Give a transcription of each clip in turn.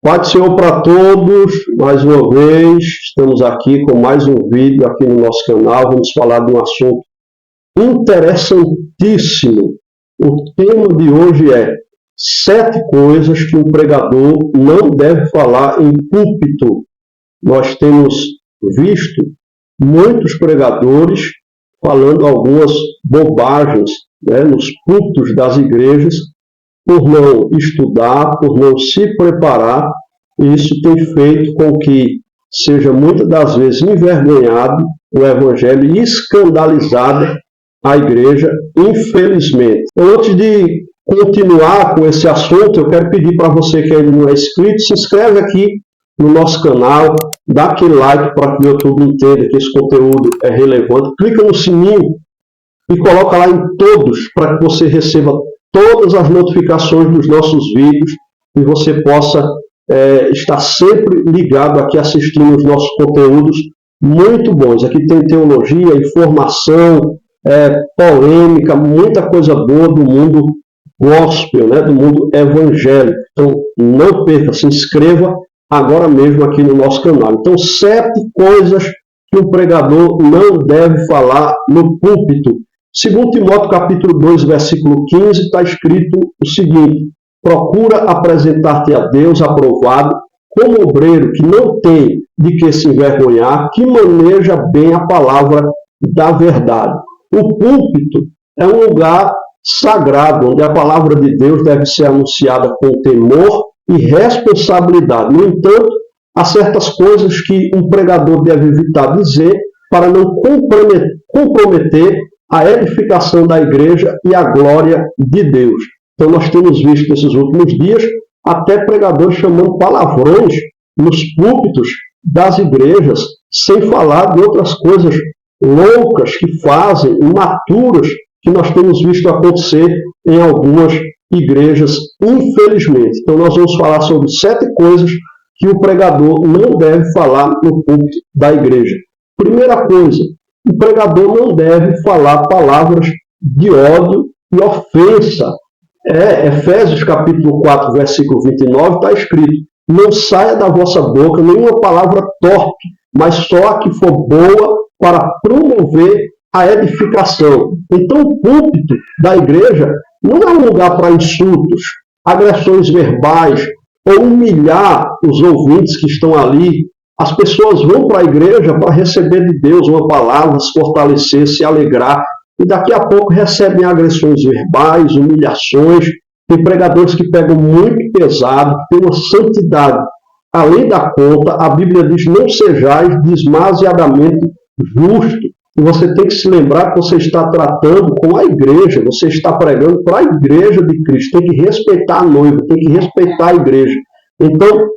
Pai do Senhor para todos, mais uma vez, estamos aqui com mais um vídeo aqui no nosso canal. Vamos falar de um assunto interessantíssimo. O tema de hoje é 7 coisas que um pregador não deve falar em púlpito. Nós temos visto muitos pregadores falando algumas bobagens, nos púlpitos das igrejas, por não estudar, por não se preparar, e isso tem feito com que seja muitas das vezes envergonhado o Evangelho e escandalizada a igreja, infelizmente. Então, antes de continuar com esse assunto, eu quero pedir para você que ainda não é inscrito, se inscreve aqui no nosso canal, dá aquele like para que o YouTube entenda que esse conteúdo é relevante, clica no sininho e coloca lá em todos para que você receba todas as notificações dos nossos vídeos e você possa estar sempre ligado aqui assistindo os nossos conteúdos muito bons. Aqui tem teologia, informação, polêmica, muita coisa boa do mundo gospel, do mundo evangélico. Então não perca, se inscreva agora mesmo aqui no nosso canal. Então 7 coisas que um pregador não deve falar no púlpito. Segundo Timóteo capítulo 2, versículo 15, está escrito o seguinte: procura apresentar-te a Deus aprovado, como obreiro que não tem de que se envergonhar, que maneja bem a palavra da verdade. O púlpito é um lugar sagrado, onde a palavra de Deus deve ser anunciada com temor e responsabilidade. No entanto, há certas coisas que um pregador deve evitar dizer para não comprometer a edificação da igreja e a glória de Deus. Então nós temos visto nesses últimos dias até pregadores chamando palavrões nos púlpitos das igrejas, sem falar de outras coisas loucas que fazem, imaturas, que nós temos visto acontecer em algumas igrejas, infelizmente. Então nós vamos falar sobre 7 coisas que o pregador não deve falar no púlpito da igreja. Primeira coisa, o pregador não deve falar palavras de ódio e ofensa. Efésios capítulo 4, versículo 29, está escrito: não saia da vossa boca nenhuma palavra torpe, mas só a que for boa para promover a edificação. Então o púlpito da igreja não é um lugar para insultos, agressões verbais, ou humilhar os ouvintes que estão ali. As pessoas vão para a igreja para receber de Deus uma palavra, se fortalecer, se alegrar, e daqui a pouco recebem agressões verbais, humilhações. Tem pregadores que pegam muito pesado, que têm uma santidade além da conta. A Bíblia diz: não sejais demasiadamente justo. E você tem que se lembrar que você está tratando com a igreja, você está pregando para a igreja de Cristo. Tem que respeitar a noiva, tem que respeitar a igreja. Então,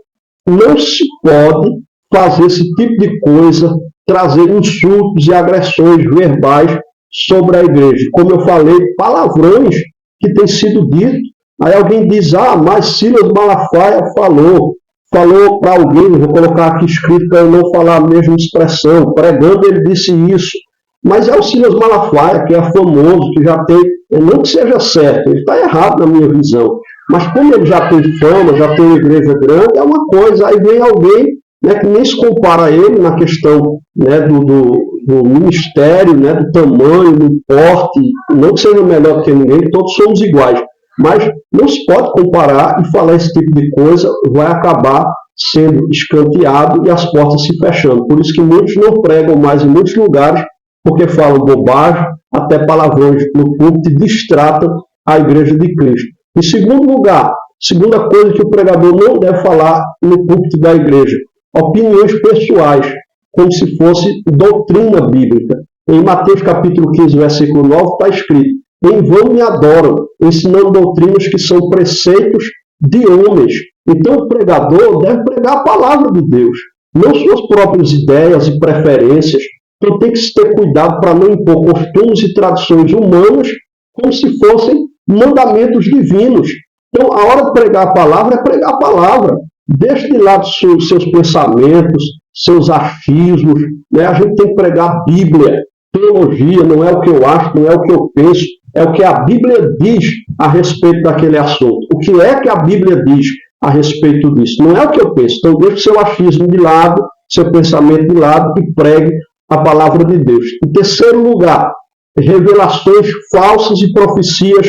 não se pode fazer esse tipo de coisa, trazer insultos e agressões verbais sobre a igreja. Como eu falei, palavrões que têm sido ditos. Aí alguém diz: mas Silas Malafaia falou para alguém, vou colocar aqui escrito para eu não falar a mesma expressão, pregando ele disse isso. Mas é o Silas Malafaia, que é famoso, que já tem, não que seja certo, ele está errado na minha visão, mas como ele já tem fama, já tem uma igreja grande, é uma coisa. Aí vem alguém que nem se compara a ele na questão do ministério, do tamanho, do porte, não que seja melhor do que ninguém, todos somos iguais, mas não se pode comparar e falar esse tipo de coisa, vai acabar sendo escanteado e as portas se fechando. Por isso que muitos não pregam mais em muitos lugares, porque falam bobagem, até palavrões no púlpito, e distratam a igreja de Cristo. Em segundo lugar, segunda coisa que o pregador não deve falar no púlpito da igreja: opiniões pessoais, como se fosse doutrina bíblica. Em Mateus capítulo 15, versículo 9, está escrito: em vão me adoram, ensinando doutrinas que são preceitos de homens. Então o pregador deve pregar a palavra de Deus, não suas próprias ideias e preferências. Então tem que se ter cuidado para não impor costumes e tradições humanas como se fossem mandamentos divinos. Então a hora de pregar a palavra é pregar a palavra. Deixe de lado seus pensamentos, seus achismos. A gente tem que pregar a Bíblia. Teologia não é o que eu acho, não é o que eu penso, é o que a Bíblia diz a respeito daquele assunto. O que é que a Bíblia diz? a respeito disso. Não é o que eu penso. Então, deixe o seu achismo de lado, seu pensamento de lado e pregue a palavra de Deus. Em terceiro lugar, revelações falsas e profecias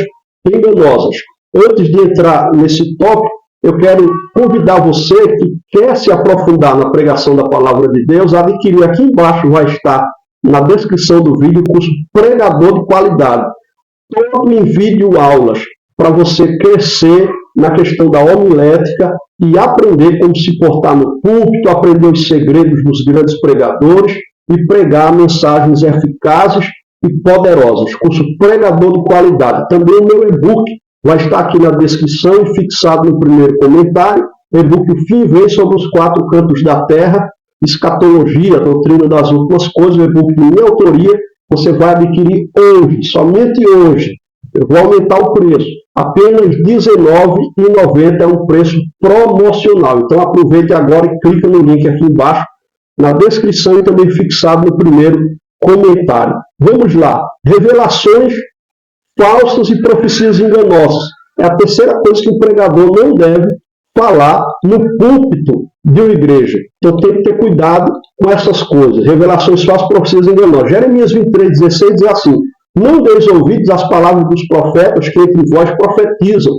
enganosas. Antes de entrar nesse tópico, eu quero convidar você que quer se aprofundar na pregação da palavra de Deus a adquirir. Aqui embaixo vai estar na descrição do vídeo o curso Pregador de Qualidade. Todo em vídeo aulas para você crescer na questão da homilética e aprender como se portar no púlpito, aprender os segredos dos grandes pregadores e pregar mensagens eficazes e poderosas. Curso Pregador de Qualidade. Também o meu e-book vai estar aqui na descrição e fixado no primeiro comentário. E-book O Fim Vem sobre os Quatro Cantos da Terra, Escatologia, Doutrina das Últimas Coisas, o e-book de minha autoria. Você vai adquirir hoje, somente hoje. Eu vou aumentar o preço. Apenas R$19,90 é um preço promocional. Então aproveite agora e clica no link aqui embaixo, na descrição e também fixado no primeiro comentário. Vamos lá. Revelações falsas e profecias enganosas. É a terceira coisa que o pregador não deve falar no púlpito de uma igreja. Então tem que ter cuidado com essas coisas. Revelações falsas, profecias enganosas. Jeremias 23:16 diz assim: não deis ouvidos às palavras dos profetas que entre vós profetizam.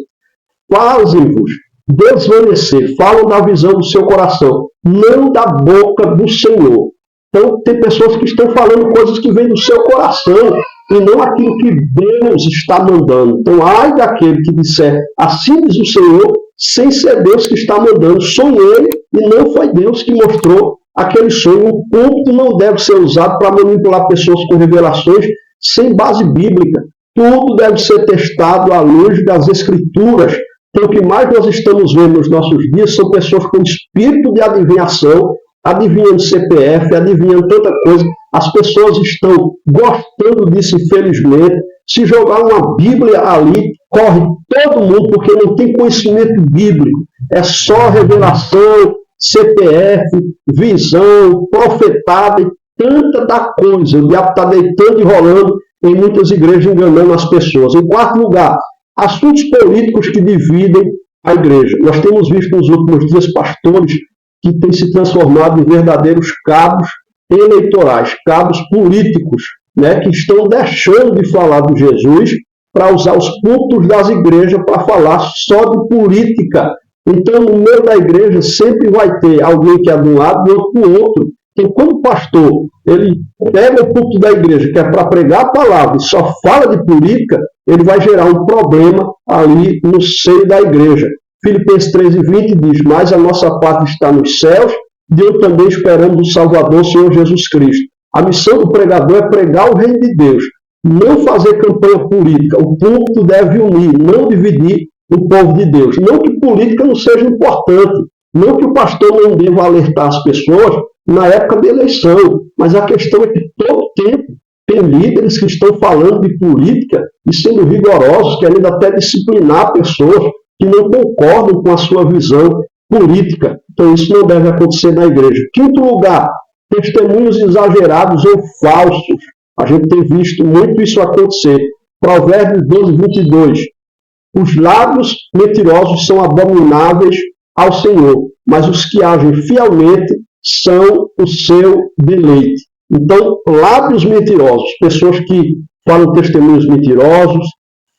Fazem-vos desvanecer, falam da visão do seu coração, não da boca do Senhor. Então, tem pessoas que estão falando coisas que vêm do seu coração e não aquilo que Deus está mandando. Então, ai daquele que disser, assim diz o Senhor, sem ser Deus que está mandando. Sonhei e não foi Deus que mostrou aquele sonho. O púlpito não deve ser usado para manipular pessoas com revelações sem base bíblica. Tudo deve ser testado à luz das Escrituras. Então, o que mais nós estamos vendo nos nossos dias são pessoas com espírito de adivinhação, adivinhando CPF, adivinhando tanta coisa. As pessoas estão gostando disso, infelizmente. Se jogar uma Bíblia ali, corre todo mundo, porque não tem conhecimento bíblico. É só revelação, CPF, visão, profetada e tanta da coisa. O diabo está deitando e rolando em muitas igrejas, enganando as pessoas. Em quarto lugar, assuntos políticos que dividem a igreja. Nós temos visto nos últimos dias pastores que têm se transformado em verdadeiros cabos eleitorais, cabos políticos, né, que estão deixando de falar de Jesus para usar os púlpitos das igrejas para falar só de política. Então, no meio da igreja sempre vai ter alguém que é de um lado e outro do outro. Então, quando o pastor ele pega o púlpito da igreja, que é para pregar a palavra, e só fala de política, ele vai gerar um problema ali no seio da igreja. Filipenses 3:20 diz, mas a nossa pátria está nos céus, de onde também esperamos o Salvador, o Senhor Jesus Cristo. A missão do pregador é pregar o reino de Deus, não fazer campanha política. O púlpito deve unir, não dividir o povo de Deus. Não que política não seja importante, não que o pastor não deva alertar as pessoas na época da eleição, mas a questão é que todo tempo tem líderes que estão falando de política e sendo rigorosos, querendo até disciplinar pessoas que não concordam com a sua visão política. Então isso não deve acontecer na igreja. Quinto lugar, testemunhos exagerados ou falsos. A gente tem visto muito isso acontecer. Provérbios 12:22. Os lábios mentirosos são abomináveis ao Senhor, mas os que agem fielmente são o seu deleite. Então, lábios mentirosos, pessoas que falam testemunhos mentirosos,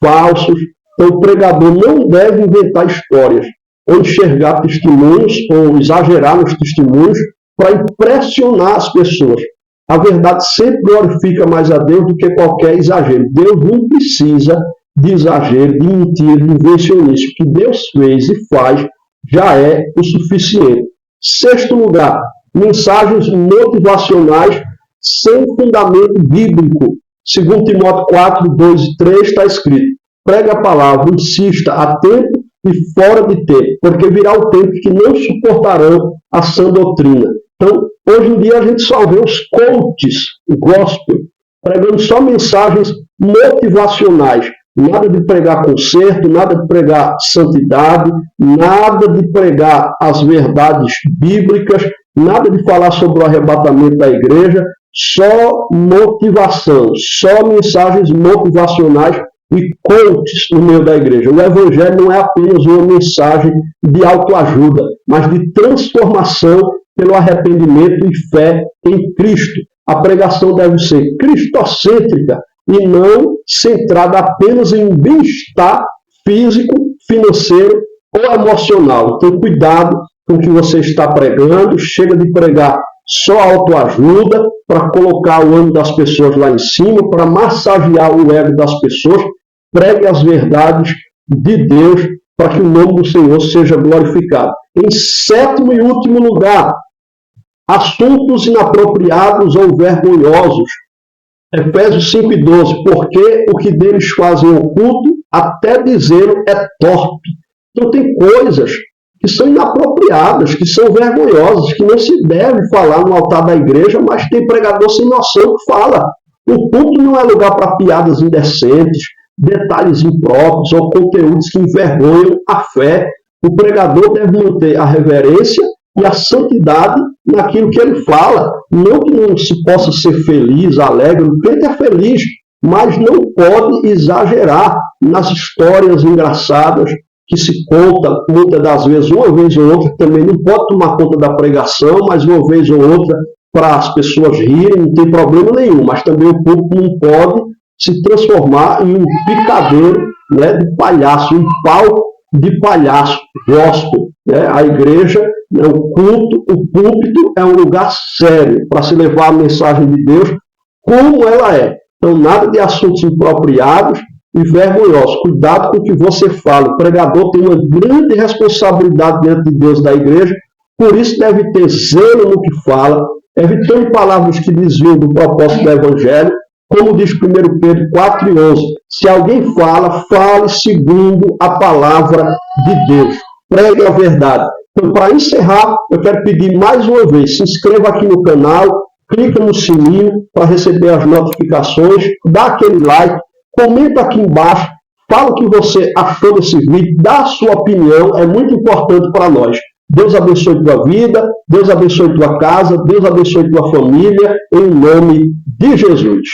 falsos. Então, o pregador não deve inventar histórias, ou enxergar testemunhos, ou exagerar nos testemunhos, para impressionar as pessoas. A verdade sempre glorifica mais a Deus do que qualquer exagero. Deus não precisa de exagero, de mentira, de invencionismo. O que Deus fez e faz já é o suficiente. Sexto lugar, mensagens motivacionais sem fundamento bíblico. Segundo Timóteo 4:2-3 está escrito, pregue a palavra, insista a tempo e fora de tempo, porque virá o tempo que não suportarão a sã doutrina. Então, hoje em dia a gente só vê os coaches, o gospel, pregando só mensagens motivacionais. Nada de pregar conserto, nada de pregar santidade, nada de pregar as verdades bíblicas, nada de falar sobre o arrebatamento da igreja, só motivação, só mensagens motivacionais e coaches no meio da igreja. O evangelho não é apenas uma mensagem de autoajuda, mas de transformação pelo arrependimento e fé em Cristo. A pregação deve ser cristocêntrica e não centrada apenas em bem-estar físico, financeiro ou emocional. Então, cuidado com o que você está pregando. Chega de pregar só autoajuda para colocar o ânimo das pessoas lá em cima, para massagear o ego das pessoas. Pregue as verdades de Deus para que o nome do Senhor seja glorificado. Em sétimo e último lugar, assuntos inapropriados ou vergonhosos. Efésios 5:12, porque o que deles fazem oculto, até dizer é torpe. Então tem coisas que são inapropriadas, que são vergonhosas, que não se deve falar no altar da igreja, mas tem pregador sem noção que fala. O culto não é lugar para piadas indecentes, detalhes impróprios ou conteúdos que envergonham a fé. O pregador deve manter a reverência e a santidade naquilo que ele fala. Não que não se possa ser feliz, alegre, o crente é feliz, mas não pode exagerar nas histórias engraçadas que se conta, muitas das vezes, uma vez ou outra, que também não pode tomar conta da pregação, mas uma vez ou outra para as pessoas rirem, não tem problema nenhum, mas também o público não pode se transformar em um picadeiro, né, de palhaço, um palco de palhaço gospel. Né? A igreja, o culto, o púlpito é um lugar sério para se levar a mensagem de Deus como ela é. Então, nada de assuntos inapropriados e vergonhosos. Cuidado com o que você fala. O pregador tem uma grande responsabilidade diante de Deus da igreja, por isso deve ter zelo no que fala, evitando palavras que desviam do propósito do evangelho, como diz 1 Pedro 4:11. Se alguém fala, fale segundo a palavra de Deus. Pregue a verdade. Então, para encerrar, eu quero pedir mais uma vez, se inscreva aqui no canal, clica no sininho para receber as notificações, dá aquele like, comenta aqui embaixo, fala o que você achou desse vídeo, dá a sua opinião, é muito importante para nós. Deus abençoe tua vida, Deus abençoe tua casa, Deus abençoe tua família, em nome de Jesus.